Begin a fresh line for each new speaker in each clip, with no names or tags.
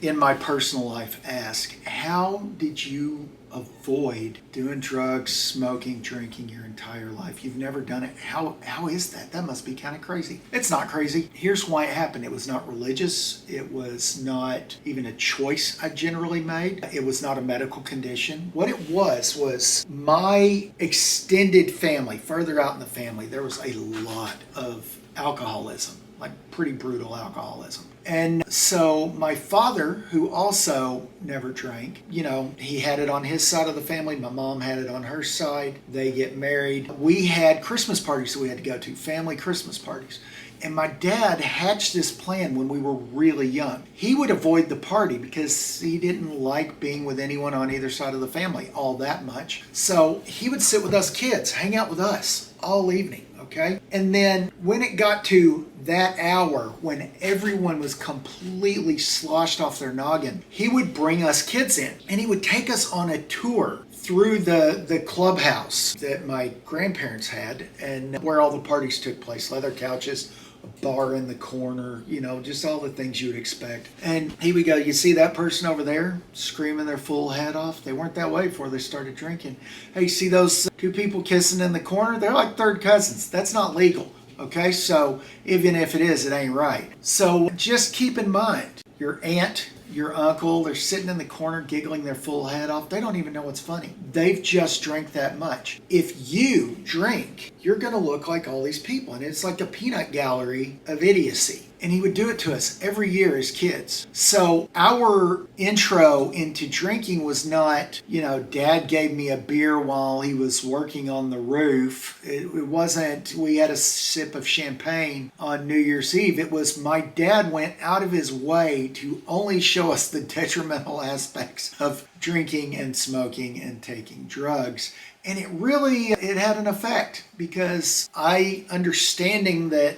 in my personal life ask, how did you avoid doing drugs, smoking, drinking your entire life? You've never done it. How is that? That must be kind of crazy. It's not crazy. Here's why it happened. It was not religious. It was not even a choice I generally made. It was not a medical condition. What it was my extended family, further out in the family, there was a lot of alcoholism, like pretty brutal alcoholism. And so my father, who also never drank, he had it on his side of the family. My mom had it on her side. They get married. We had Christmas parties that we had to go to, family Christmas parties. And my dad hatched this plan when we were really young. He would avoid the party because he didn't like being with anyone on either side of the family all that much. So he would sit with us kids, hang out with us all evening, okay? And then when it got to that hour when everyone was completely sloshed off their noggin, he would bring us kids in and he would take us on a tour through the clubhouse that my grandparents had and where all the parties took place, leather couches, a bar in the corner, just all the things you would expect. And he would go, you see that person over there screaming their full head off? They weren't that way before they started drinking. Hey, see those two people kissing in the corner? They're like third cousins. That's not legal. Okay, so even if it is, it ain't right. So just keep in mind, your aunt, your uncle, they're sitting in the corner giggling their full head off. They don't even know what's funny. They've just drank that much. If you drink, you're going to look like all these people. And it's like a peanut gallery of idiocy. And he would do it to us every year as kids. So our intro into drinking was not, Dad gave me a beer while he was working on the roof. It wasn't, we had a sip of champagne on New Year's Eve. It was my dad went out of his way to only show us the detrimental aspects of drinking and smoking and taking drugs. And it had an effect because understanding that,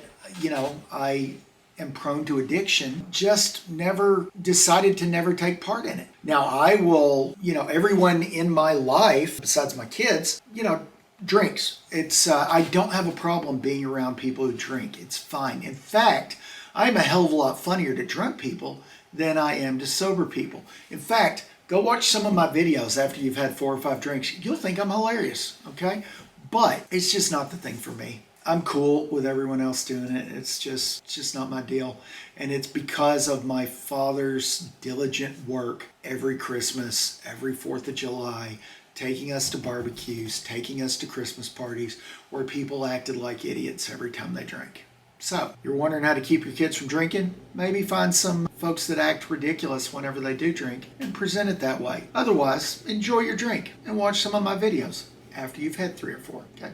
I am prone to addiction, just never decided to never take part in it. Now I will, everyone in my life, besides my kids, drinks. It's, I don't have a problem being around people who drink. It's fine. In fact, I'm a hell of a lot funnier to drunk people than I am to sober people. In fact, go watch some of my videos after you've had 4 or 5 drinks. You'll think I'm hilarious, okay? But it's just not the thing for me. I'm cool with everyone else doing it. It's just not my deal. And it's because of my father's diligent work every Christmas, every 4th of July, taking us to barbecues, taking us to Christmas parties where people acted like idiots every time they drank. So, you're wondering how to keep your kids from drinking? Maybe find some folks that act ridiculous whenever they do drink and present it that way. Otherwise, enjoy your drink and watch some of my videos after you've had 3 or 4. Okay?